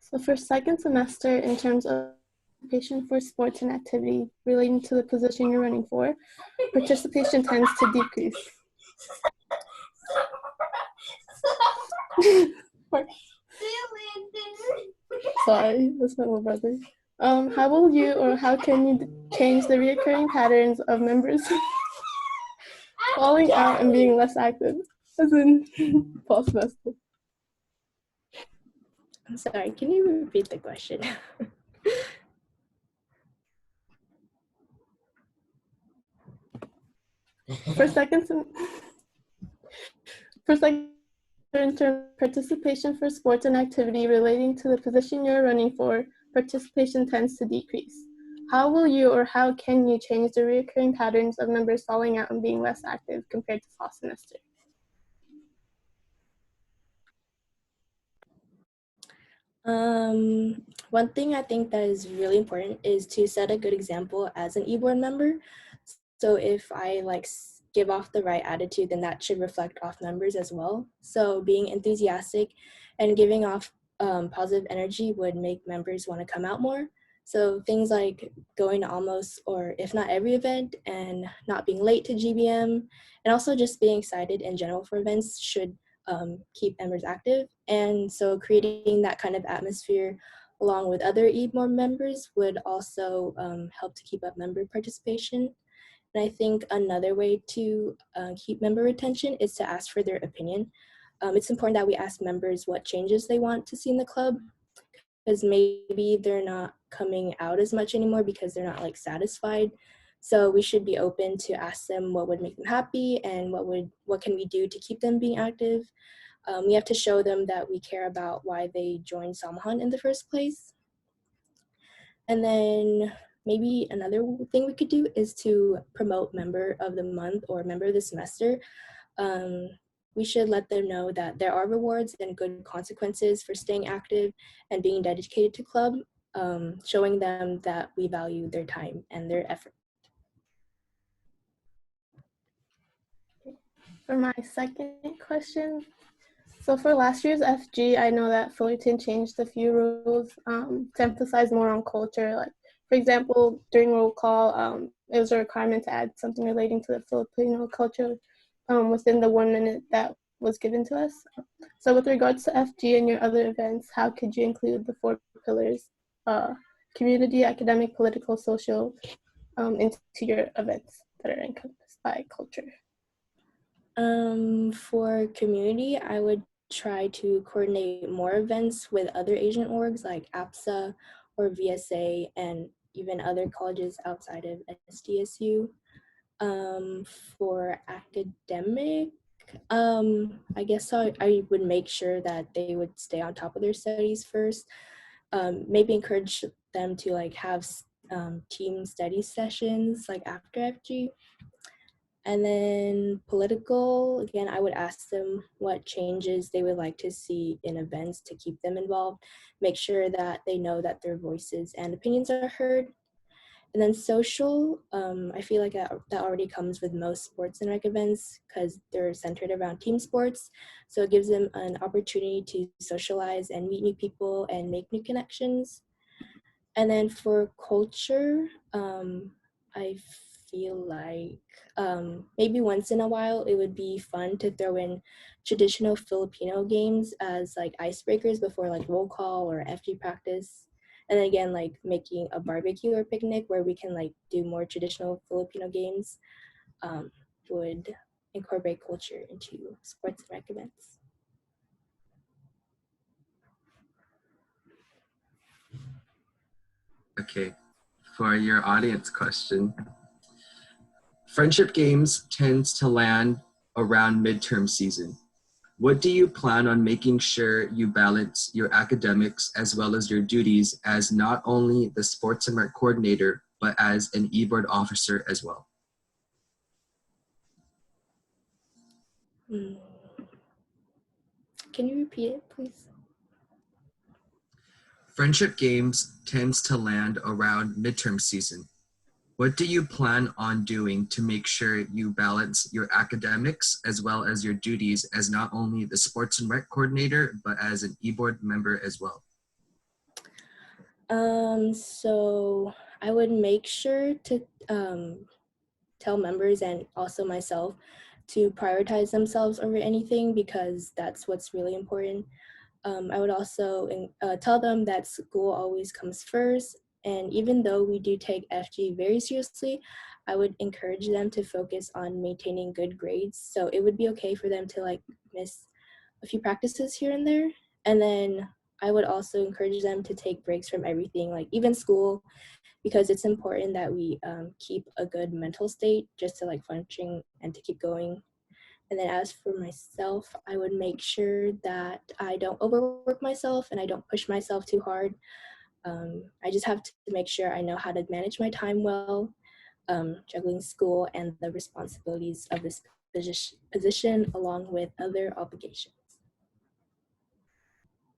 So for second semester, in terms of participation for sports and activity relating to the position you're running for, participation tends to decrease. Sorry, that's my little brother. How will you or how can you change the recurring patterns of members falling out and being less active, as in fall semester? I'm sorry, can you repeat the question? For second in terms of participation for sports and activity relating to the position you're running for, participation tends to decrease. How will you or how can you change the recurring patterns of members falling out and being less active compared to fall semester? One thing I think that is really important is to set a good example as an e-board member. So if I give off the right attitude, then that should reflect off members as well. So being enthusiastic and giving off positive energy would make members want to come out more. So things like going to almost, or if not every event, and not being late to GBM, and also just being excited in general for events should keep members active. And so creating that kind of atmosphere along with other e-board members would also help to keep up member participation. And I think another way to keep member retention is to ask for their opinion. It's important that we ask members what changes they want to see in the club, because maybe they're not coming out as much anymore because they're not satisfied. So we should be open to ask them what would make them happy and what can we do to keep them being active. We have to show them that we care about why they joined Samahan in the first place. And then maybe another thing we could do is to promote member of the month or member of the semester. We should let them know that there are rewards and good consequences for staying active and being dedicated to club, showing them that we value their time and their effort. For my second question, so for last year's FG, I know that Fullerton changed a few rules to emphasize more on culture. Like, for example, during roll call, it was a requirement to add something relating to the Filipino culture within the 1 minute that was given to us. So with regards to FG and your other events, how could you include the 4 pillars, community, academic, political, social, into your events that are encompassed by culture? For community, I would try to coordinate more events with other Asian orgs like APSA or VSA and even other colleges outside of SDSU. For academic, I guess I would make sure that they would stay on top of their studies first. Maybe encourage them to have team study sessions after FG. And then political, again, I would ask them what changes they would like to see in events to keep them involved, make sure that they know that their voices and opinions are heard. And then social, I feel like that already comes with most sports and rec events because they're centered around team sports. So it gives them an opportunity to socialize and meet new people and make new connections. And then for culture, I feel like maybe once in a while it would be fun to throw in traditional Filipino games as icebreakers before roll call or FG practice. And then again, making a barbecue or picnic where we can do more traditional Filipino games would incorporate culture into sports and rec events. Okay, for your audience question, friendship games tends to land around midterm season. What do you plan on making sure you balance your academics as well as your duties as not only the sports and rec coordinator, but as an e-board officer as well? Can you repeat it, please? Friendship games tends to land around midterm season. What do you plan on doing to make sure you balance your academics as well as your duties as not only the sports and rec coordinator, but as an e-board member as well? So I would make sure to tell members and also myself to prioritize themselves over anything because that's what's really important. I would also tell them that school always comes first. And even though we do take FG very seriously, I would encourage them to focus on maintaining good grades. So it would be okay for them to like miss a few practices here and there. And then I would also encourage them to take breaks from everything, like even school, because it's important that we keep a good mental state just to like function and to keep going. And then as for myself, I would make sure that I don't overwork myself and I don't push myself too hard. I just have to make sure I know how to manage my time well, juggling school and the responsibilities of this position along with other obligations.